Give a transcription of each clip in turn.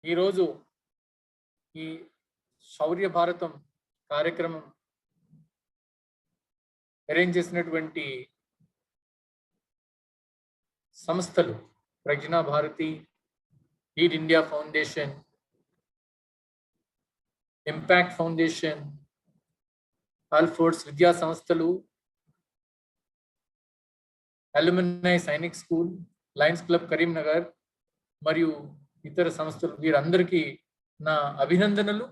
ఈరోజు ఈ శౌర్య భారతం కార్యక్రమం అరేంజ్ చేసినటువంటి సంస్థలు Pragna Bharati, Lead India Foundation, Impact Foundation, Alphores విద్యా సంస్థలు, alumni Sainik school, Lions Club Karimnagar మరియు ఇతర సంస్థలు, వీరందరికీ నా అభినందనలు,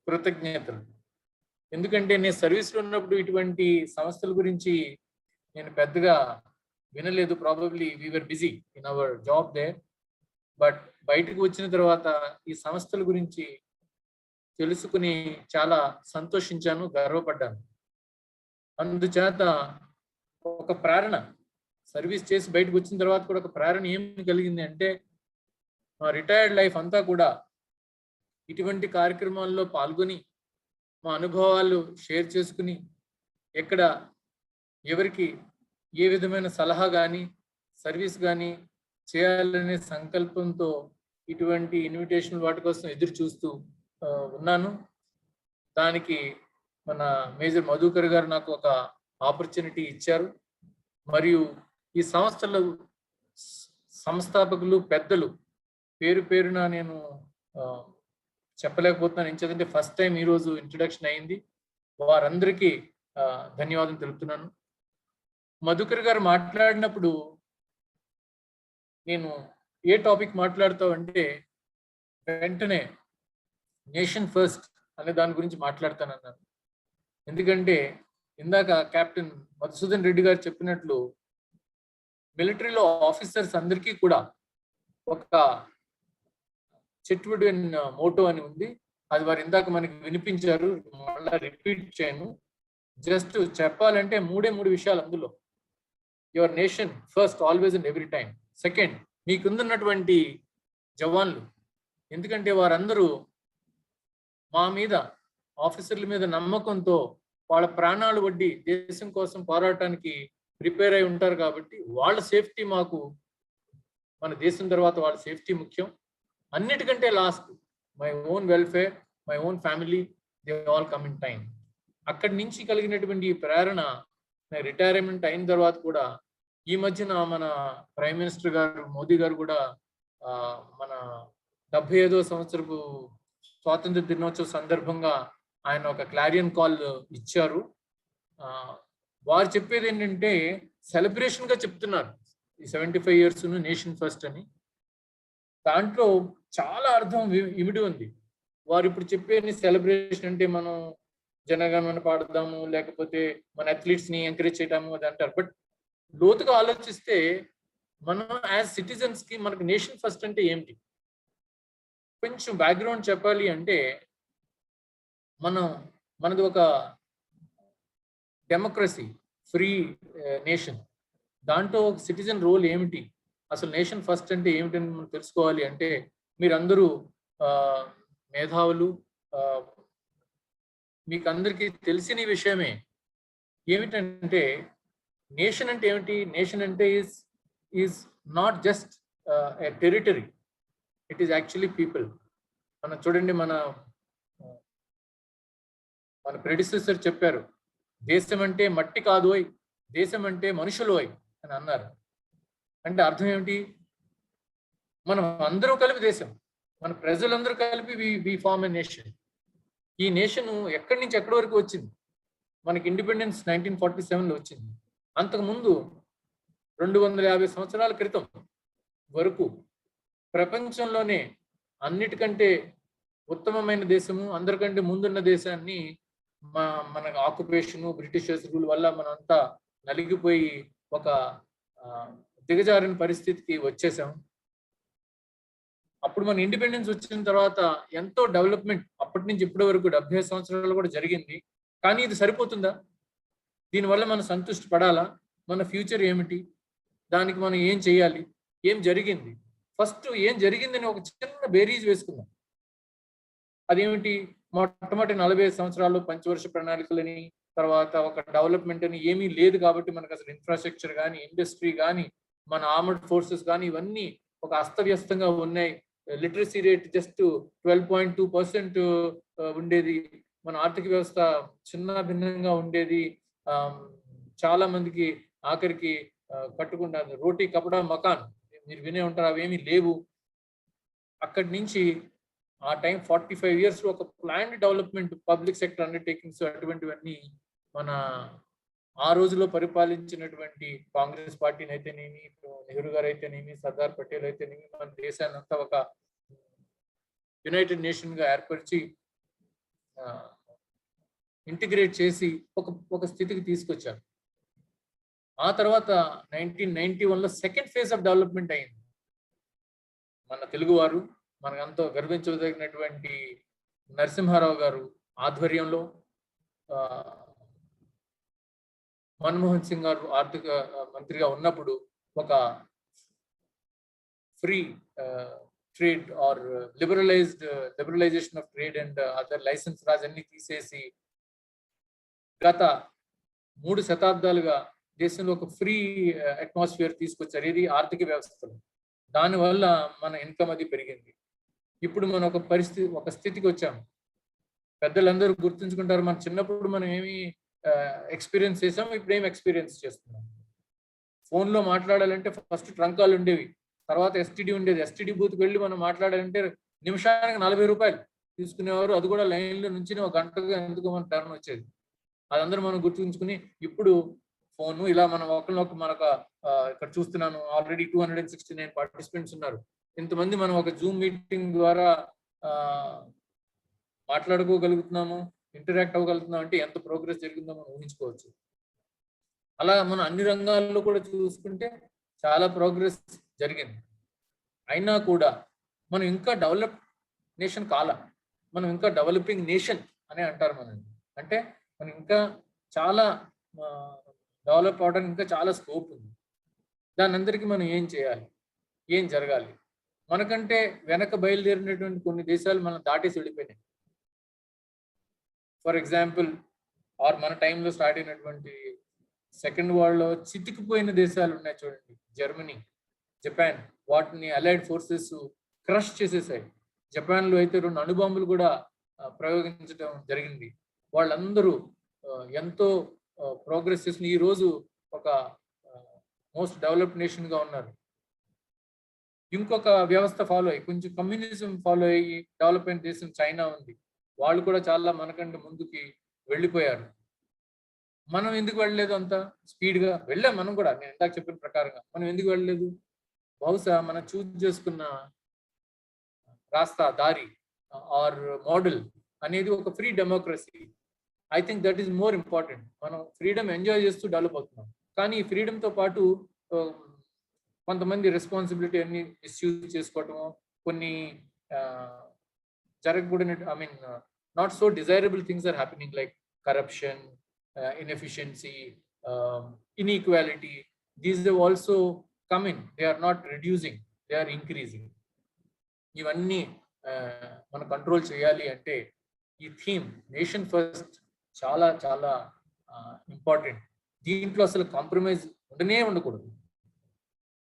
కృతజ్ఞతలు. ఎందుకంటే నేను సర్వీస్లో ఉన్నప్పుడు ఇటువంటి సంస్థల గురించి నేను పెద్దగా వినలేదు. Probably we are busy in our job they. But బయటకు వచ్చిన తర్వాత ఈ సంస్థల గురించి తెలుసుకుని చాలా సంతోషించాను, గర్వపడ్డాను. అందుచేత ఒక ప్రేరణ, సర్వీస్ చేసి బయటకు వచ్చిన తర్వాత కూడా ఒక ప్రేరణ ఏమి కలిగింది అంటే, మా రిటైర్డ్ లైఫ్ అంతా కూడా ఇటువంటి కార్యక్రమాల్లో పాల్గొని మా అనుభవాలు షేర్ చేసుకుని, ఎక్కడ ఎవరికి ఏ విధమైన సలహా కానీ సర్వీస్ కానీ చేయాలనే సంకల్పంతో ఇటువంటి ఇన్విటేషన్ వాటి కోసం ఎదురు చూస్తూ ఉన్నాను. దానికి మన మేజర్ మధుకర్ గారు నాకు ఒక ఆపర్చునిటీ ఇచ్చారు. మరియు ఈ సంస్థల సంస్థాపకులు, పెద్దలు పేరు పేరున నేను చెప్పలేకపోతున్నాను. ఎందుకంటే ఫస్ట్ టైం ఈరోజు ఇంట్రడక్షన్ అయింది. వారందరికీ ధన్యవాదం తెలుపుతున్నాను. మధుకర్ గారు మాట్లాడినప్పుడు నేను ఏ టాపిక్ మాట్లాడుతావు అంటే వెంటనే నేషన్ ఫస్ట్ అనే దాని గురించి మాట్లాడతానన్నాను. ఎందుకంటే ఇందాక కెప్టెన్ మధుసూదన్ రెడ్డి గారు చెప్పినట్లు మిలిటరీలో ఆఫీసర్స్ అందరికీ కూడా ఒక చెట్వుడ్ మోటో అని ఉంది. అది వారు ఇందాక మనకి వినిపించారు, మళ్ళీ రిపీట్ చేయను. జస్ట్ చెప్పాలంటే మూడు విషయాలు అందులో. Your nation first, always and every time. Second, మీకుందున్నటువంటి జవాన్లు, ఎందుకంటే వారందరూ మా మీద, ఆఫీసర్ల మీద నమ్మకంతో వాళ్ళ ప్రాణాలు వడ్డి దేశం కోసం పోరాటానికి ప్రిపేర్ అయి ఉంటారు. కాబట్టి వాళ్ళ సేఫ్టీ మాకు, మన దేశం తర్వాత వాళ్ళ సేఫ్టీ ముఖ్యం. అన్నిటికంటే lost my own welfare, my own family, they all come in time. అక్కడి నుంచి కలిగినటువంటి ఈ ప్రేరణ రిటైర్మెంట్ అయిన తర్వాత కూడా, ఈ మధ్యన మన ప్రైమ్ మినిస్టర్ గారు మోదీ గారు కూడా మన 75వ సంవత్సరపు స్వాతంత్ర దినోత్సవ సందర్భంగా ఆయన ఒక క్లారియన్ కాల్ ఇచ్చారు. వారు చెప్పేది ఏంటంటే సెలబ్రేషన్ గా చెప్తున్నారు ఈ 75 years నేషన్ ఫస్ట్ అని. దాంట్లో చాలా అర్థం ఇమిడి ఉంది. వారు ఇప్పుడు చెప్పే సెలబ్రేషన్ అంటే మనం జనగణమన పాడదాము, లేకపోతే మన అథ్లీట్స్ ని ఎంకరేజ్ చేయడము అది అంటారు. బట్ లోతుగా ఆలోచిస్తే మనం యాజ్ సిటిజన్స్ కి మనకు నేషన్ ఫస్ట్ అంటే ఏమిటి? కొంచెం బ్యాక్గ్రౌండ్ చెప్పాలి అంటే, మనది ఒక డెమోక్రసీ, ఫ్రీ నేషన్. దాంట్లో సిటిజన్ రోల్ ఏమిటి, అసలు నేషన్ ఫస్ట్ అంటే ఏమిటని మనం తెలుసుకోవాలి అంటే, మీరందరూ మేధావులు, మీకు అందరికీ తెలిసిన విషయమే. ఏమిటంటే నేషన్ అంటే ఏమిటి? నేషన్ అంటే is not just a territory, it is actually people. మనం చూడండి, మన ప్రెడిసెసర్ చెప్పారు, దేశం అంటే మట్టి కాదు ఓయ్, దేశం అంటే మనుషులు ఓయ్ అని అన్నారు. అంటే అర్థం ఏమిటి? మనం అందరూ కలిపి దేశం, మన ప్రజలందరూ కలిపి వి ఫార్మ్ ఎ నేషన్. ఈ నేషన్ ఎక్కడి నుంచి ఎక్కడి వరకు వచ్చింది? మనకి ఇండిపెండెన్స్ 1947లో వచ్చింది. అంతకుముందు 250 సంవత్సరాల క్రితం వరకు ప్రపంచంలోనే అన్నిటికంటే ఉత్తమమైన దేశము, అందరికంటే ముందున్న దేశాన్ని మన ఆక్యుపేషను, బ్రిటిషర్స్ రూల్ వల్ల మనంతా నలిగిపోయి ఒక దిగజారిన పరిస్థితికి వచ్చేసాం. అప్పుడు మన ఇండిపెండెన్స్ వచ్చిన తర్వాత ఎంతో డెవలప్మెంట్ అప్పటి నుంచి ఇప్పటి వరకు 75 సంవత్సరాలు కూడా జరిగింది. కానీ ఇది సరిపోతుందా? దీనివల్ల మనం సంతృష్టి పడాలా? మన ఫ్యూచర్ ఏమిటి? దానికి మనం ఏం చేయాలి? ఏం జరిగింది? ఫస్ట్ ఏం జరిగిందని ఒక చిన్న బేరీజ్ వేసుకుందాం. అదేమిటి? మొట్టమొదటి 45 సంవత్సరాల్లో పంచవర్ష ప్రణాళికలని, తర్వాత ఒక డెవలప్మెంట్ అని ఏమీ లేదు. కాబట్టి మనకు అసలు ఇన్ఫ్రాస్ట్రక్చర్ కానీ, ఇండస్ట్రీ కానీ, మన ఆర్మర్డ్ ఫోర్సెస్ కానీ ఇవన్నీ ఒక అస్తవ్యస్తంగా ఉన్నాయి. లిటరసీ రేట్ జస్ట్ 12.2% ఉండేది. మన ఆర్థిక వ్యవస్థ చిన్న భిన్నంగా ఉండేది. చాలా మందికి ఆఖరికి కట్టుకున్న రోటీ కపడా మకాన్ మీరు వినే ఉంటారు, అవేమీ లేవు. అక్కడి నుంచి ఆ టైం 45 years ఒక planned development public sector undertakings అటువంటివన్నీ మన ఆ రోజులో పరిపాలించినటువంటి కాంగ్రెస్ పార్టీని అయితేనేమి, నెహ్రూ గారు అయితేనేమి, సర్దార్ పటేల్ అయితేనేమి, మన దేశాన్ని అంతా ఒక యునైటెడ్ నేషన్ గా ఏర్పరిచి ఇంటిగ్రేట్ చేసి ఒక స్థితికి తీసుకొచ్చారు. ఆ తర్వాత 1991లో సెకండ్ ఫేజ్ ఆఫ్ డెవలప్మెంట్ అయింది. మన తెలుగువారు మనకంతా గర్వించదగినటువంటి నరసింహారావు గారు ఆధ్వర్యంలో, మన్మోహన్ సింగ్ గారు ఆర్థిక మంత్రిగా ఉన్నప్పుడు ఒక free trade or liberalisation of trade and other licence raj అన్ని తీసేసి గత 3 శతాబ్దాలుగా దేశంలో ఒక ఫ్రీ అట్మాస్ఫియర్ తీసుకొచ్చారు. ఇది ఆర్థిక వ్యవస్థలో. దానివల్ల మన ఇన్కమ్ అది పెరిగింది. ఇప్పుడు మనం ఒక స్థితికి వచ్చాము. పెద్దలందరూ గుర్తుంచుకుంటారు, మన చిన్నప్పుడు మనం ఏమి ఎక్స్పీరియన్స్ చేసాము, ఇప్పుడు ఏమి ఎక్స్పీరియన్స్ చేస్తున్నాం. ఫోన్లో మాట్లాడాలంటే ఫస్ట్ ట్రంక్ కాల్ ఉండేవి, తర్వాత ఎస్టీడీ ఉండేది. ఎస్టీడీ బూత్కి వెళ్ళి మనం మాట్లాడాలంటే నిమిషానికి 40 రూపాయలు తీసుకునేవారు. అది కూడా లైన్లో నుంచి ఒక గంటగా ఎందుకు మన టర్న్ వచ్చేది. అదందరూ మనం గుర్తుంచుకుని ఇప్పుడు ఫోను ఇలా మనం ఒకరినొక మనకు ఇక్కడ చూస్తున్నాను, ఆల్రెడీ 269 పార్టిసిపెంట్స్ ఉన్నారు. ఇంతమంది మనం ఒక జూమ్ మీటింగ్ ద్వారా మాట్లాడుకోగలుగుతున్నాము, ఇంటరాక్ట్ అవ్వగలుగుతున్నాం అంటే ఎంత ప్రోగ్రెస్ జరిగిందో మనం ఊహించుకోవచ్చు. అలా మనం అన్ని రంగాల్లో కూడా చూసుకుంటే చాలా ప్రోగ్రెస్ జరిగింది. అయినా కూడా మనం ఇంకా డెవలప్ నేషన్ కాల, మనం ఇంకా డెవలపింగ్ నేషన్ అనే అంటారు మనల్ని. అంటే మనం ఇంకా చాలా డెవలప్ అవడానికి ఇంకా చాలా స్కోప్ ఉంది. దాని అందరికీ మనం ఏం చేయాలి, ఏం జరగాలి? మనకంటే వెనక బయలుదేరినటువంటి కొన్ని దేశాలు మనం దాటేసి వెళ్ళిపోయినాయి. ఫర్ ఎగ్జాంపుల్ మన టైంలో స్టార్ట్ అయినటువంటి సెకండ్ వరల్డ్లో చితికిపోయిన దేశాలు ఉన్నాయి చూడండి, జర్మనీ, జపాన్. వాటిని అలైడ్ ఫోర్సెస్ క్రష్ చేసేసాయి. జపాన్లో అయితే 2 అణుబాంబులు కూడా ప్రయోగించడం జరిగింది. వాళ్ళందరూ ఎంతో ప్రోగ్రెస్ చేసిన ఈ రోజు ఒక మోస్ట్ డెవలప్డ్ నేషన్ గా ఉన్నారు. ఇంకొక వ్యవస్థ ఫాలో అయ్యి, కొంచెం కమ్యూనిజం ఫాలో అయ్యి డెవలప్ అయిన దేశం చైనా ఉంది. వాళ్ళు కూడా చాలా మనకంటే ముందుకి వెళ్ళిపోయారు. మనం ఎందుకు వెళ్ళలేదు? అంత స్పీడ్గా వెళ్ళాం మనం కూడా. నేను ఇందాక చెప్పిన ప్రకారంగా మనం ఎందుకు వెళ్ళలేదు? బహుశా మనం చూజ్ చేసుకున్న రాస్తా, దారి ఆర్ మోడల్ అనేది ఒక free democracy. I think that is more important. మనం ఫ్రీడమ్ ఎంజాయ్ చేస్తూ డెవలప్ అవుతున్నాం. కానీ ఈ ఫ్రీడమ్తో పాటు కొంతమంది రెస్పాన్సిబిలిటీ అన్ని మిస్యూజ్ చేసుకోవటము, కొన్ని జరగకూడని not so desirable things are happening, like corruption, inefficiency, inequality. These have also come in. They are not reducing, they are increasing. ఇవన్నీ మనం కంట్రోల్ చేయాలి అంటే ఈ థీమ్ నేషన్ ఫస్ట్ చాలా చాలా ఇంపార్టెంట్. దీంట్లో అసలు కాంప్రమైజ్ ఉండకూడదు.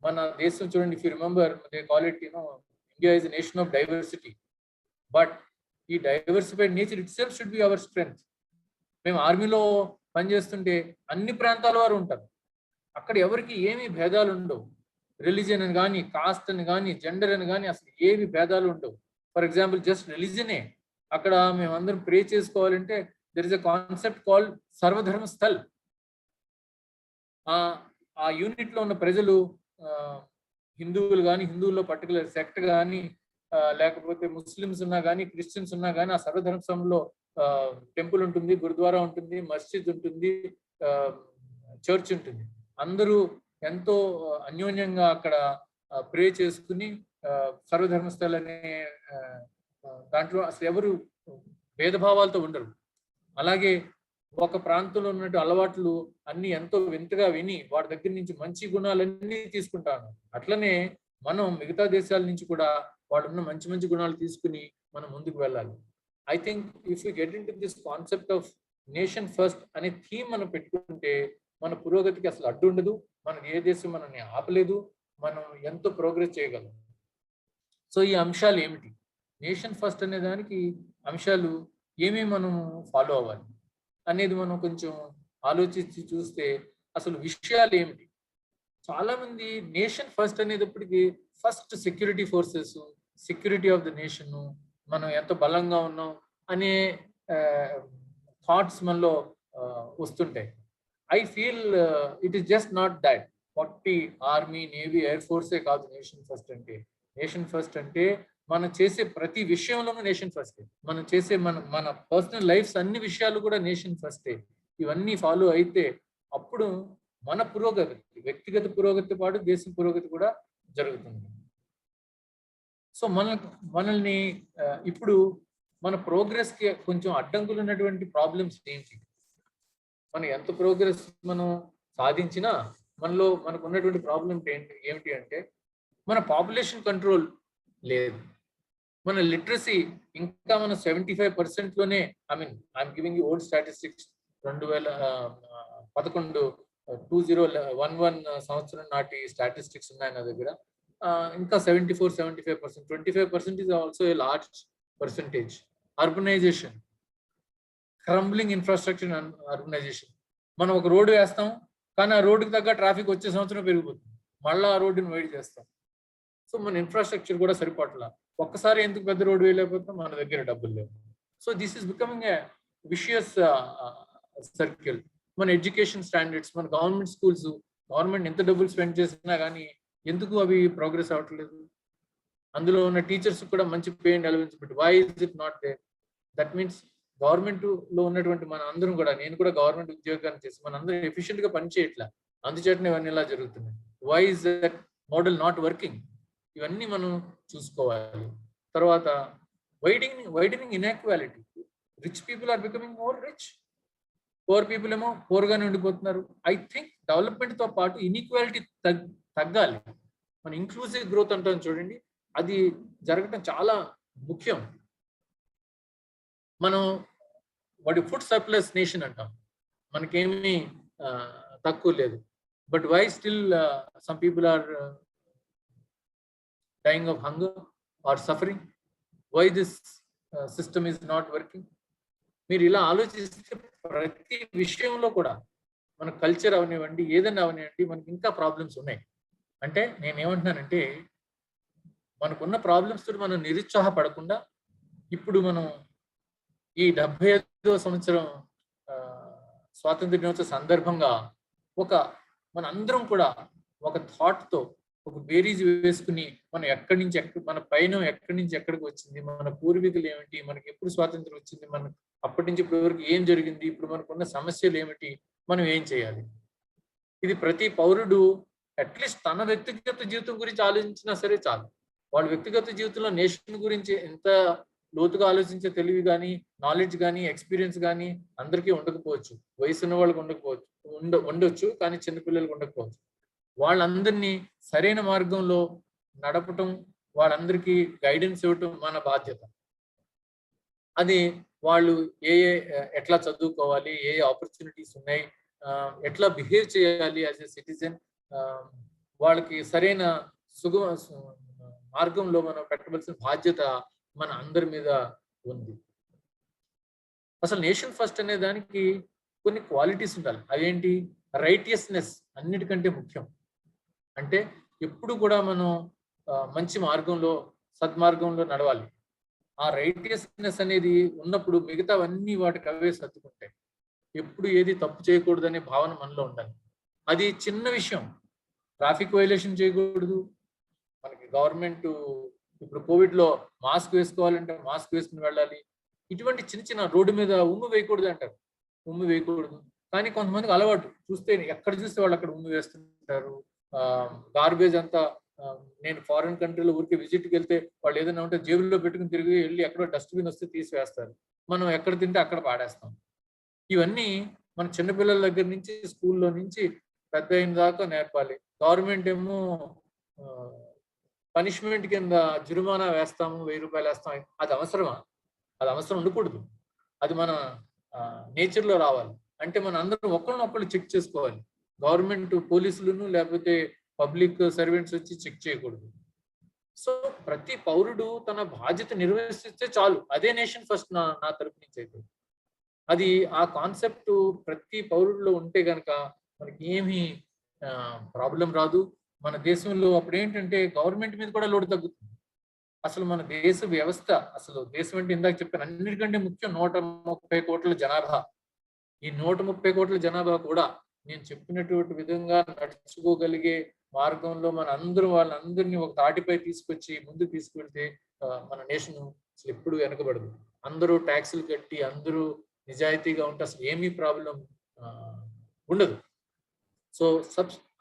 మన దేశం చూడండి, if you remember, they call it India is a nation of diversity. But ఈ diversified nature itself should be our strength. మేము ఆర్మీలో పనిచేస్తుంటే అన్ని ప్రాంతాల వారు ఉంటారు. అక్కడ ఎవరికి ఏమీ భేదాలు ఉండవు. రిలీజియన్ అని కానీ, కాస్ట్ అని కానీ, జెండర్ అని కానీ అసలు ఏవి భేదాలు ఉండవు. ఫర్ ఎగ్జాంపుల్ జస్ట్ రిలీజనే. అక్కడ మేమందరం ప్రే చేసుకోవాలంటే there is a concept called సర్వధర్మ స్థల్. ఆ యూనిట్లో ఉన్న ప్రజలు హిందువులు కానీ, హిందువుల్లో పర్టికులర్ సెక్ట్ కానీ, లేకపోతే ముస్లిమ్స్ ఉన్నా కానీ, క్రిస్టియన్స్ ఉన్నా కానీ, ఆ సర్వధర్మ స్థలంలో టెంపుల్ ఉంటుంది, గురుద్వారా ఉంటుంది, మస్జిద్ ఉంటుంది, చర్చ్ ఉంటుంది. అందరూ ఎంతో అన్యోన్యంగా అక్కడ ప్రే చేసుకుని సర్వధర్మస్థల అనే దాంట్లో అసలు ఎవరు భేదభావాలతో ఉండరు. అలాగే ఒక ప్రాంతంలో ఉన్నట్టు అలవాట్లు అన్ని ఎంతో వింతగా విని వాడి దగ్గర నుంచి మంచి గుణాలన్నీ తీసుకుంటాను. అట్లనే మనం మిగతా దేశాల నుంచి కూడా వాడున్న మంచి మంచి గుణాలు తీసుకుని మనం ముందుకు వెళ్ళాలి. I think if we get into this concept of nation first అనే థీమ్ మనం పెట్టుకుంటే మన పురోగతికి అసలు అడ్డు ఉండదు. మన ఏ దేశం మనల్ని ఆపలేదు. మనం ఎంతో ప్రోగ్రెస్ చేయగలం. సో ఈ అంశాలు ఏమిటి, నేషన్ ఫస్ట్ అనే దానికి అంశాలు ఏమేమి మనం ఫాలో అవ్వాలి అనేది మనం కొంచెం ఆలోచించి చూస్తే అసలు విషయాలు ఏమిటి. చాలా మంది నేషన్ ఫస్ట్ అనేటప్పటికి first security forces, security of the nation, మనం ఎంత బలంగా ఉన్నాం అనే థాట్స్ మనలో వస్తుంటాయి. I feel it is just not that. Army, navy, air ఫోర్సే కాదు నేషన్ ఫస్ట్ అంటే. నేషన్ ఫస్ట్ అంటే మనం చేసే ప్రతి విషయంలోనూ నేషన్ ఫస్టే. మనం చేసే మన పర్సనల్ లైఫ్స్ అన్ని విషయాలు కూడా నేషన్ ఫస్టే. ఇవన్నీ ఫాలో అయితే అప్పుడు మన పురోగతి, వ్యక్తిగత పురోగతి పాటు దేశ పురోగతి కూడా జరుగుతుంది. సో మనల్ని ఇప్పుడు మన ప్రోగ్రెస్కి కొంచెం అడ్డంకులు ఉన్నటువంటి ప్రాబ్లమ్స్ ఏంటి, మనం ఎంత ప్రోగ్రెస్ మనం సాధించినా మనకు ఉన్నటువంటి ప్రాబ్లం ఏమిటి అంటే మన పాపులేషన్ కంట్రోల్ లేదు. మన లిటరసీ ఇంకా మనం 75% లోనే, I'm giving you old statistics, 2011 2011 సంవత్సరం నాటి స్టాటిస్టిక్స్ ఉన్నాయి నా దగ్గర. ఇంకా 74-75%, 25% is also a large percentage. Urbanization, crumbling infrastructure and urbanization. మనం ఒక రోడ్డు వేస్తాం, కానీ ఆ రోడ్డుకి తగ్గ ట్రాఫిక్ వచ్చే సంవత్సరం పెరిగిపోతుంది, మళ్ళీ ఆ రోడ్డుని వెయిట్ చేస్తాం. సో మన ఇన్ఫ్రాస్ట్రక్చర్ కూడా సరిపోట్లా. ఒక్కసారి ఎందుకు పెద్ద రోడ్డు వేయలేకపోతాం, మన దగ్గర డబ్బులు లేవు. So this is becoming a vicious circle. మన ఎడ్యుకేషన్ స్టాండర్డ్స్, మన గవర్నమెంట్ స్కూల్స్, గవర్నమెంట్ ఎంత డబ్బులు స్పెండ్ చేసినా కానీ ఎందుకు అవి ప్రోగ్రెస్ అవ్వట్లేదు. అందులో ఉన్న టీచర్స్ కూడా మంచి pay and allowance, but why is it not there? That means government లో ఉన్నటువంటి మన అందరం కూడా, నేను కూడా గవర్నమెంట్ ఉద్యోగాన్ని చేసి మన అందరం ఎఫిషియెంట్ గా పనిచేయట్లా, అందుచేతనే ఇవన్నీ ఇలా జరుగుతున్నాయి. Why is that model not working? ఇవన్నీ మనం చూసుకోవాలి. తర్వాత widening inequality. Rich people are becoming more rich, poor people ఏమో పూర్గానే ఉండిపోతున్నారు. ఐ థింక్ డెవలప్మెంట్ తో పాటు ఇన్ఈక్వాలిటీ తగ్గాలి. మన ఇంక్లూజివ్ గ్రోత్ అంటాం చూడండి, అది జరగటం చాలా ముఖ్యం. మనం వాటి ఫుడ్ సర్ప్లస్ నేషన్ అంటాం, మనకేమీ తక్కువ లేదు. But why still some people are dying of hunger or suffering? Why this system is not working? మీరు ఇలా ఆలోచిస్తే ప్రతి విషయంలో కూడా మన కల్చర్ అవనివ్వండి, ఏదైనా అవనివ్వండి, మనకి ఇంకా ప్రాబ్లమ్స్ ఉన్నాయి. అంటే నేను ఏమంటున్నానంటే మనకున్న ప్రాబ్లమ్స్ తోటి మనం నిరుత్సాహపడకుండా ఇప్పుడు మనం ఈ 75వ సంవత్సరం స్వాతంత్ర దినోత్సవ సందర్భంగా మన అందరం కూడా ఒక థాట్తో ఒక బేరీజ్ వేసుకుని మనం మన పైన ఎక్కడి నుంచి ఎక్కడికి వచ్చింది, మన పూర్వీకులు ఏమిటి, మనకి ఎప్పుడు స్వాతంత్రం వచ్చింది, మన అప్పటి నుంచి ఇప్పటి వరకు ఏం జరిగింది, ఇప్పుడు మనకున్న సమస్యలు ఏమిటి, మనం ఏం చేయాలి. ఇది ప్రతి పౌరుడు అట్లీస్ట్ తన వ్యక్తిగత జీవితం గురించి ఆలోచించినా సరే చాలు. వాళ్ళ వ్యక్తిగత జీవితంలో నేషన్ గురించి ఎంత లోతుగా ఆలోచించే తెలివి కానీ, నాలెడ్జ్ కానీ, ఎక్స్పీరియన్స్ కానీ అందరికీ ఉండకపోవచ్చు. వయసు ఉన్న వాళ్ళకి ఉండొచ్చు, కానీ చిన్నపిల్లలకు ఉండకపోవచ్చు. వాళ్ళందరినీ సరైన మార్గంలో నడపటం, వాళ్ళందరికీ గైడెన్స్ ఇవ్వటం మన బాధ్యత. అది వాళ్ళు ఎట్లా చదువుకోవాలి, ఏ ఆపర్చునిటీస్ ఉన్నాయి, ఎట్లా బిహేవ్ చేయాలి యాజ్ ఎ సిటిజన్, వాళ్ళకి సరైన మార్గంలో మనం పెట్టవలసిన బాధ్యత మన అందరి మీద ఉంది. అసలు నేషన్ ఫస్ట్ అనే దానికి కొన్ని క్వాలిటీస్ ఉండాలి. అవేంటి? రైటియస్నెస్ అన్నిటికంటే ముఖ్యం. అంటే ఎప్పుడు కూడా మనం మంచి మార్గంలో, సద్మార్గంలో నడవాలి. ఆ రైటియస్నెస్ అనేది ఉన్నప్పుడు మిగతావన్నీ వాటికి అవే సర్దుకుంటాయి. ఎప్పుడు ఏది తప్పు చేయకూడదనే భావన మనలో ఉండాలి. అది చిన్న విషయం, ట్రాఫిక్ వైలేషన్ చేయకూడదు. మనకి గవర్నమెంట్ ఇప్పుడు కోవిడ్లో మాస్క్ వేసుకోవాలంటే మాస్క్ వేసుకుని వెళ్ళాలి. ఇటువంటి చిన్న రోడ్డు మీద ఉమ్ము వేయకూడదు అంటారు, ఉమ్ము వేయకూడదు. కానీ కొంతమందికి అలవాటు, చూస్తే ఎక్కడ చూస్తే వాళ్ళు అక్కడ ఉమ్ము వేస్తుంటారు. గార్బేజ్ అంతా, నేను ఫారిన్ కంట్రీలో ఊరికి విజిట్కి వెళ్తే వాళ్ళు ఏదైనా ఉంటే జేబుల్లో పెట్టుకుని తిరిగి వెళ్ళి ఎక్కడో డస్ట్బిన్ వస్తే తీసివేస్తారు. మనం ఎక్కడ తింటే అక్కడ పాడేస్తాం. ఇవన్నీ మన చిన్నపిల్లల దగ్గర నుంచి, స్కూల్లో నుంచి పెద్ద అయిన దాకా నేర్పాలి. గవర్నమెంట్ ఏమో పనిష్మెంట్ కింద జుర్మానా వేస్తాము, 1000 రూపాయలు వేస్తాం. అది అవసరమా? అది అవసరం ఉండకూడదు. అది మన నేచర్లో రావాలి. అంటే మన అందరం ఒకళ్ళనొక్కళ్ళు చెక్ చేసుకోవాలి. గవర్నమెంట్ పోలీసులను లేకపోతే పబ్లిక్ సర్వెంట్స్ వచ్చి చెక్ చేయకూడదు. సో ప్రతి పౌరుడు తన బాధ్యత నిర్వహిస్తే చాలు, అదే నేషన్ ఫస్ట్ నా తరపు నుంచి అయితే. అది ఆ కాన్సెప్ట్ ప్రతి పౌరుడిలో ఉంటే గనక మనకి ఏమి ప్రాబ్లం రాదు. మన దేశంలో అప్పుడు ఏంటంటే గవర్నమెంట్ మీద కూడా లోటు తగ్గుతుంది. అసలు మన దేశ వ్యవస్థ, అసలు దేశం అంటే ఇందాక చెప్పాను అన్నిటికంటే ముఖ్యం 130 కోట్ల జనాభా. ఈ 130 కోట్ల జనాభా కూడా నేను చెప్పినటువంటి విధంగా నడుచుకోగలిగే మార్గంలో మన అందరూ వాళ్ళందరినీ ఒక తాటిపై తీసుకొచ్చి ముందుకు తీసుకెళ్తే మన నేషన్ అసలు ఎప్పుడు వెనకబడదు. అందరూ ట్యాక్సులు కట్టి అందరూ నిజాయితీగా ఉంటే అసలు ఏమీ ప్రాబ్లం ఉండదు. సో